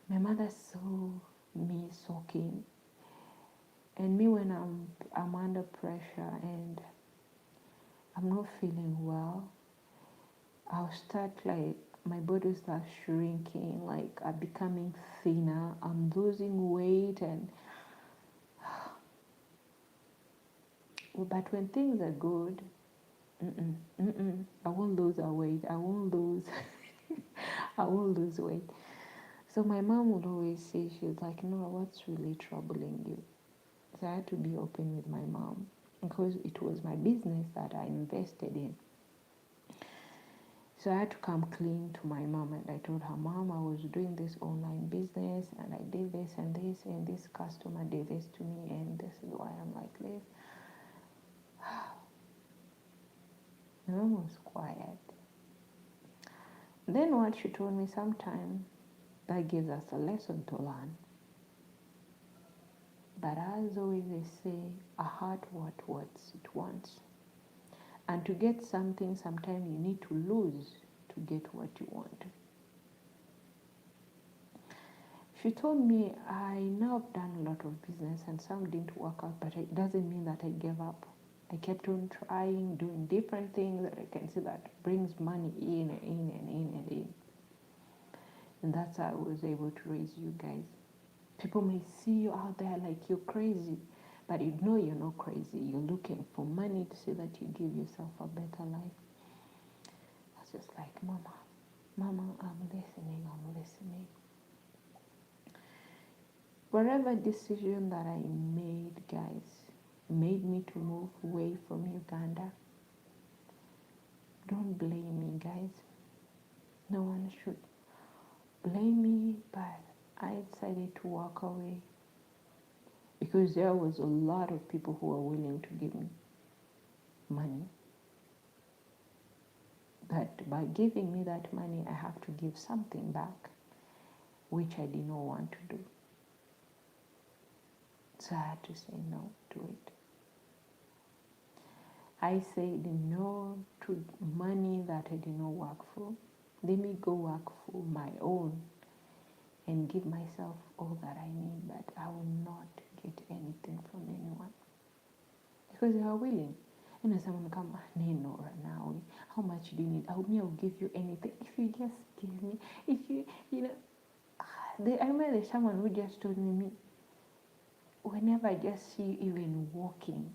My mother saw me soaking, and me when I'm under pressure and I'm not feeling well, I'll start like my body will start shrinking, like I'm becoming thinner, I'm losing weight, and but when things are good, I won't lose a weight. I won't lose. I won't lose weight. So my mom would always say, she's like, Nora, what's really troubling you? So I had to be open with my mom, because it was my business that I invested in. So I had to come clean to my mom, and I told her, Mom, I was doing this online business and I did this and this customer did this to me, and this is why I'm like this. My mom was quiet. Then what she told me, sometime that gives us a lesson to learn. But as always they say, a heart what it wants. And to get something, sometimes you need to lose to get what you want. She told me, I know I've done a lot of business and some didn't work out, but it doesn't mean that I gave up. I kept on trying, doing different things that I can see that brings money in and in and in and in. And that's how I was able to raise you guys. People may see you out there like you're crazy, but you know you're not crazy. You're looking for money to so that you give yourself a better life. I was just like, Mama, I'm listening. Whatever decision that I made, guys, made me to move away from Uganda. Don't blame me, guys. No one should blame me, but I decided to walk away. because there was a lot of people who were willing to give me money. But by giving me that money, I have to give something back, which I did not want to do. So I had to say no to it. I said no to money that I did not work for. Let me go work for my own and give myself all that I need, but I will not get anything from anyone. Because they are willing. You know, someone come, Norah, now, how much do you need? I'll give you anything. If you just give me, if you know, I remember there's someone who just told me, whenever I just see you even walking,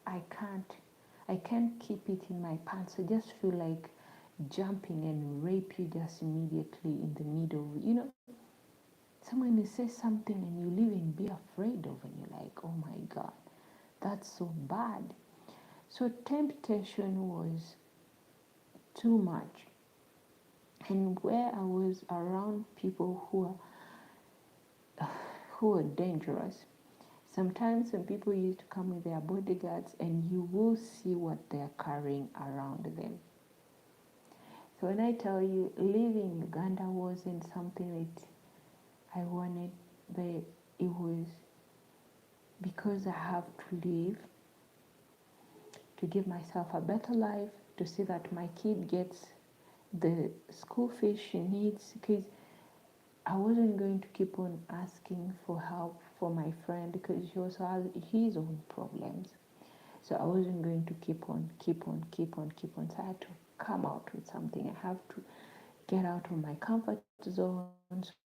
I can't keep it in my pants. I just feel like jumping and rape you just immediately in the middle. You know, someone will say something and you'll even be afraid of, and you're like, oh my God, that's so bad. So temptation was too much. And where I was around people who are dangerous, sometimes some people used to come with their bodyguards and you will see what they're carrying around them. So when I tell you leaving Uganda wasn't something that I wanted, but it was because I have to leave to give myself a better life, to see that my kid gets the school fees she needs, because I wasn't going to keep on asking for help for my friend because he also has his own problems. So I wasn't going to keep on. So I had to come out with something. I have to get out of my comfort zone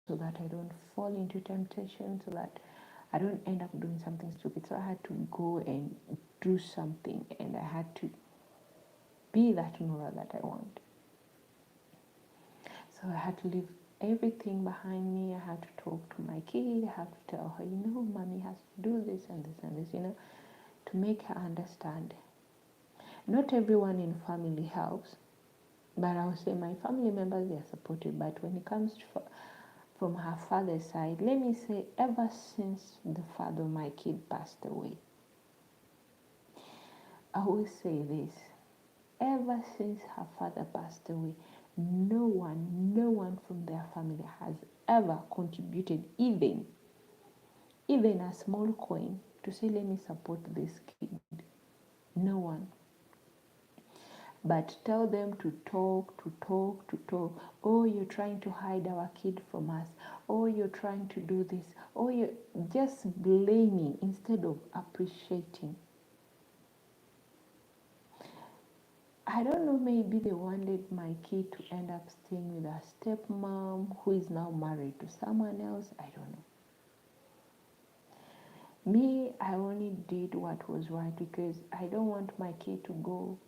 so that I don't fall into temptation, so that I don't end up doing something stupid. So I had to go and do something, and I had to be that Nora that I want. So I had to leave everything behind me. I had to talk to my kid. I had to tell her, mommy has to do this and this and this, to make her understand. Not everyone in family helps, but I would say my family members, they are supportive. But when it comes to, from her father's side, let me say, ever since the father of my kid passed away, I will say this, ever since her father passed away, no one from their family has ever contributed even a small coin to say, let me support this kid. No one. But tell them to talk. Oh, you're trying to hide our kid from us. Oh, you're trying to do this. Oh, you're just blaming instead of appreciating. I don't know, maybe they wanted my kid to end up staying with a stepmom who is now married to someone else. I don't know. Me, I only did what was right because I don't want my kid to go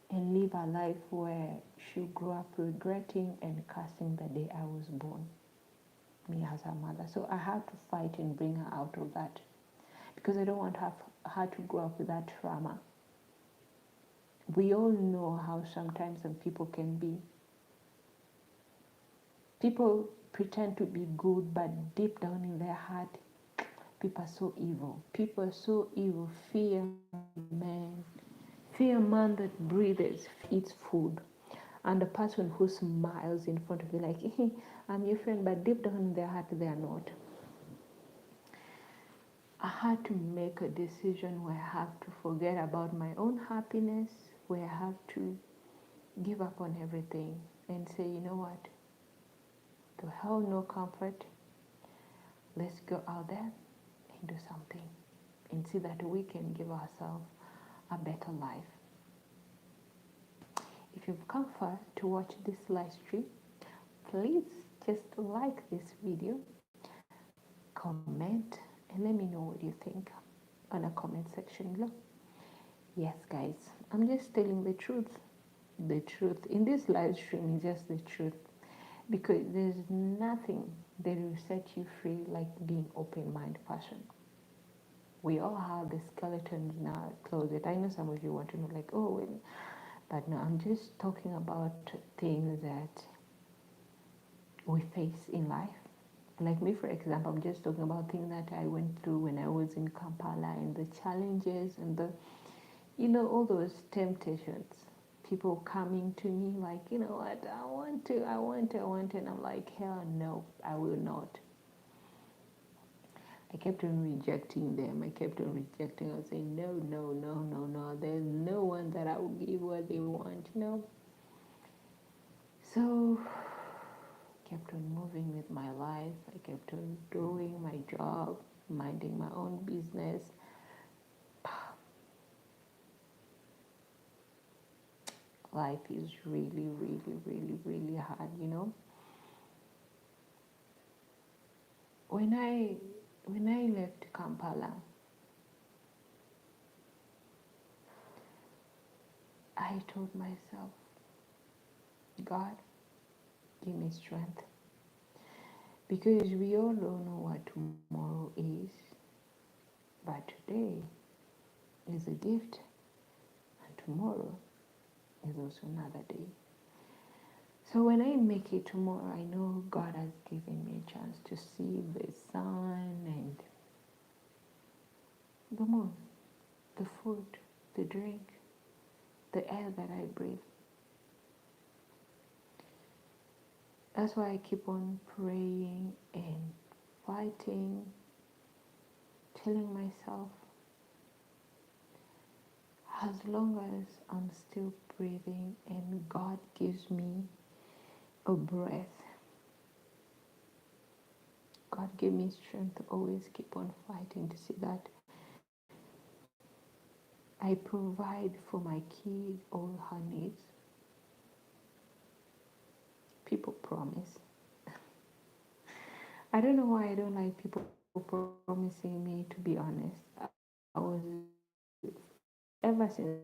and live a life where she'll grow up regretting and cursing the day I was born, me as her mother. So I had to fight and bring her out of that because I don't want her to grow up with that trauma. We all know how sometimes some people can be. People pretend to be good, but deep down in their heart, people are so evil. People are so evil. Fear, man. Fear, man that breathes, eats food. And the person who smiles in front of you like, hey, I'm your friend, but deep down in their heart, they are not. I had to make a decision where I have to forget about my own happiness, where I have to give up on everything and say, you know what? To hell no comfort. Let's go out there and do something and see that we can give ourselves a better life. If you've come far to watch this live stream, please just like this video, comment, and let me know what you think on a comment section below. Yes, guys, I'm just telling the truth. The truth in this live stream is just the truth, because there's nothing that will set you free like being open-minded person. We all have the skeletons in our closet. I know some of you want to know, like, oh, well, but no, I'm just talking about things that we face in life, Like me, for example, I'm just talking about things that I went through when I was in Kampala, and the challenges and the, all those temptations. People coming to me like, you know what, I want to, and I'm like, hell no, I will not. I kept on rejecting them. I kept on rejecting. I was saying, no, no, no, no, no. There's no one that I will give what they want, So kept on moving with my life. I kept on doing my job, minding my own business. Life is really, really, really, really hard, When I left Kampala, I told myself, God, give me strength. Because we all don't know what tomorrow is, but today is a gift, and tomorrow is also another day. So when I make it tomorrow, I know God has given me a chance to see the sun and the moon, the food, the drink, the air that I breathe. That's why I keep on praying and fighting, telling myself, as long as I'm still breathing and God gives me a breath, God give me strength to always keep on fighting, to see that I provide for my kid all her needs. People promise. I don't know why I don't like people promising me, to be honest. Ever since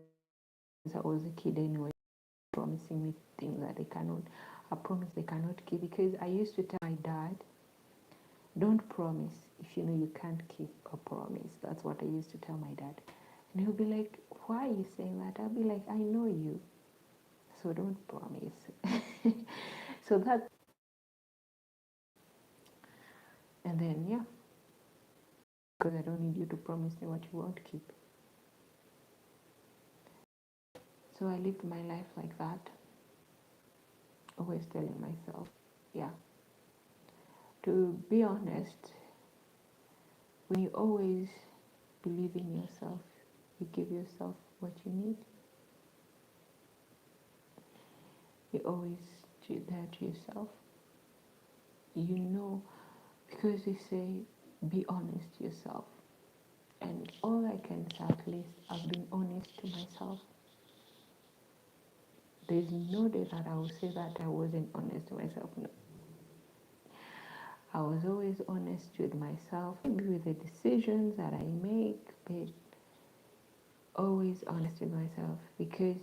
I was a kid anyway, promising me things that I promise they cannot keep. Because I used to tell my dad, don't promise if you know you can't keep a promise. That's what I used to tell my dad. And he'll be like, why are you saying that? I'll be like, I know you, so don't promise. So that, and then, yeah, because I don't need you to promise me what you won't keep. So I lived my life like that, always telling myself, yeah. To be honest, when you always believe in yourself, you give yourself what you need. You always do that to yourself. You know, because they say, be honest to yourself. And all I can say, at least, I've been honest to myself. There's no day that I will say that I wasn't honest to myself. No. I was always honest with myself, maybe with the decisions that I make, but always honest with myself, because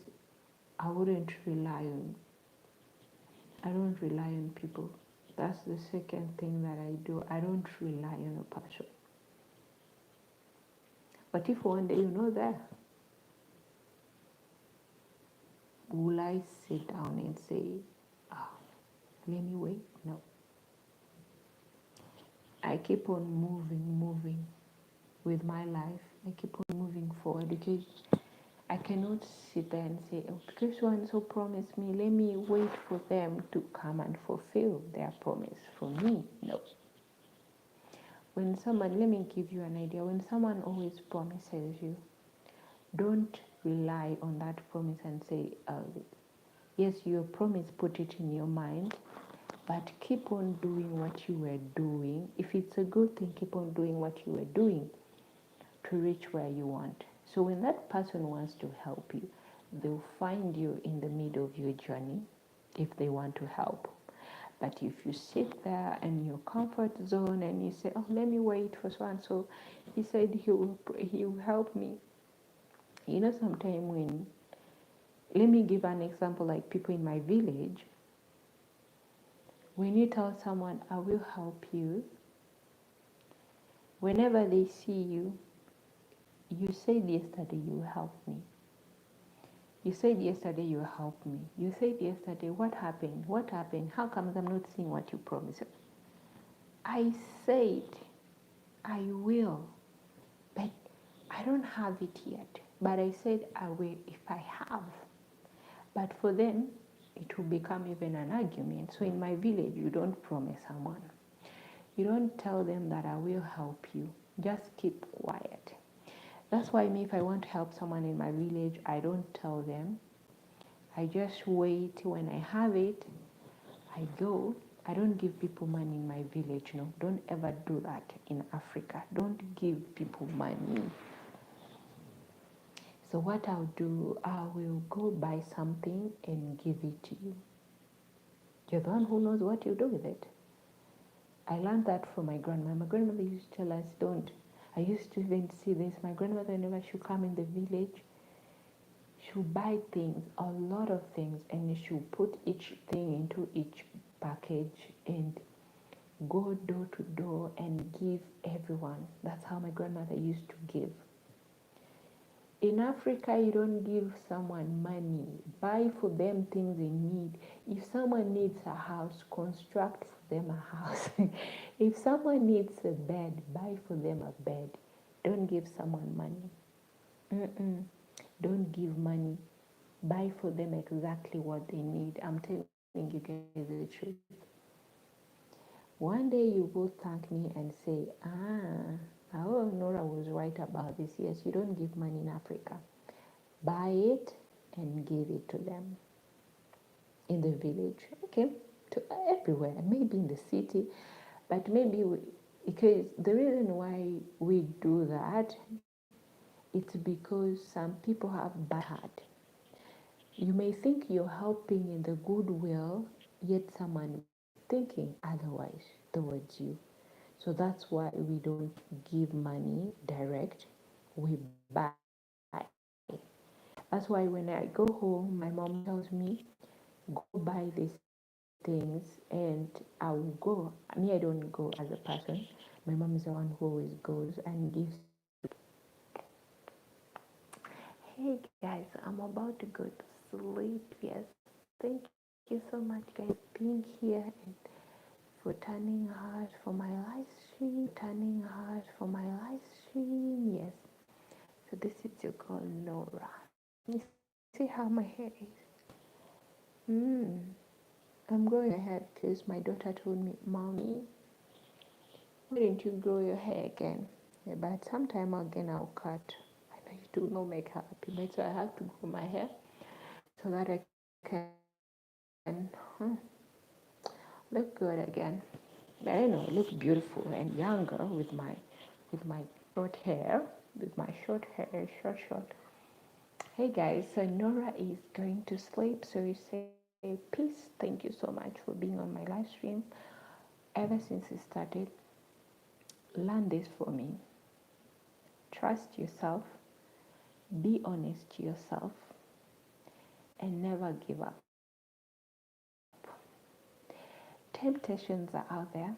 I don't rely on people. That's the second thing that I do. I don't rely on a person. But if one day you're not there, will I sit down and say, let me wait? No. I keep on moving with my life. I keep on moving forward, because I cannot sit there and say, oh, because one so promised me, let me wait for them to come and fulfill their promise for me. No. When someone, let me give you an idea, when someone always promises you, don't rely on that promise and say, yes, your promise, put it in your mind, but keep on doing what you were doing. If it's a good thing, keep on doing what you were doing to reach where you want. So when that person wants to help you, they'll find you in the middle of your journey if they want to help. But if you sit there in your comfort zone and you say, oh, let me wait for so and so, he said he will help me. Sometimes let me give an example, like people in my village, when you tell someone, I will help you, whenever they see you, you said yesterday you will help me. You said yesterday you will help me. You said yesterday, what happened? What happened? How come I'm not seeing what you promised? I said I will, but I don't have it yet. But I said I will if I have. But for them, it will become even an argument. So in my village, you don't promise someone. You don't tell them that I will help you. Just keep quiet. That's why me, if I want to help someone in my village, I don't tell them. I just wait. When I have it, I go. I don't give people money in my village. No, don't ever do that in Africa. Don't give people money. So what I'll do, I will go buy something and give it to you. You're the one who knows what you do with it. I learned that from my grandma. My grandmother used to tell us, don't. I used to even see this. My grandmother, whenever she come in the village, she'll buy things, a lot of things, and she'll put each thing into each package and go door to door and give everyone. That's how my grandmother used to give. In Africa, you don't give someone money. Buy for them things they need. If someone needs a house, construct for them a house. If someone needs a bed, buy for them a bed. Don't give someone money. Mm-mm. Don't give money. Buy for them exactly what they need. I'm telling you guys the truth. One day you will thank me and say, oh, Nora was right about this. Yes, you don't give money in Africa. Buy it and give it to them in the village. Okay, to everywhere, maybe in the city, but maybe because the reason why we do that, it's because some people have bad heart. You may think you're helping in the goodwill, yet someone is thinking otherwise towards you. So that's why we don't give money direct, we buy. That's why when I go home, my mom tells me, go buy these things, and I will go. Me, I don't go as a person. My mom is the one who always goes and gives. Hey guys, I'm about to go to sleep. Yes, thank you so much, guys, being here and for turning hard for my live stream. Yes. So this is your girl Nora. You see how my hair is? I'm growing my hair because my daughter told me, Mommy, why didn't you grow your hair again? Yeah, but sometime again I'll cut. I know you do not make her happy, but so I have to grow my hair so that I can look good again. But I know, look beautiful and younger with my short hair, short. Hey guys, so Nora is going to sleep, so we say peace. Thank you so much for being on my live stream. Ever since it started, learn this for me. Trust yourself, be honest to yourself, and never give up. Temptations are out there,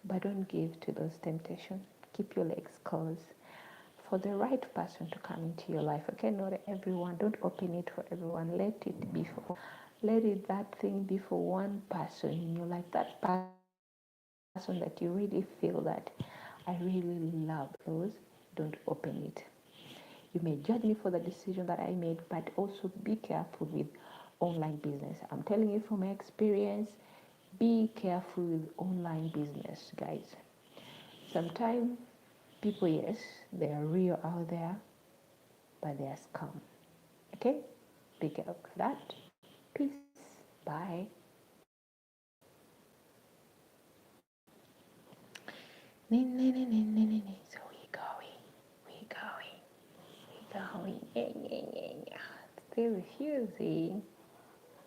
but don't give to those temptations. Keep your legs closed for the right person to come into your life. Okay, not everyone. Don't open it for everyone. Let it that thing be for one person in your life. That person that you really feel that I really love those. Don't open it. You may judge me for the decision that I made, but also be careful with online business. I'm telling you from my experience, be careful with online business, guys. Sometimes people, yes, they are real out there, but they are scam. Okay? Be careful of that. Peace. Bye. So we going. Yeah. Still refusing.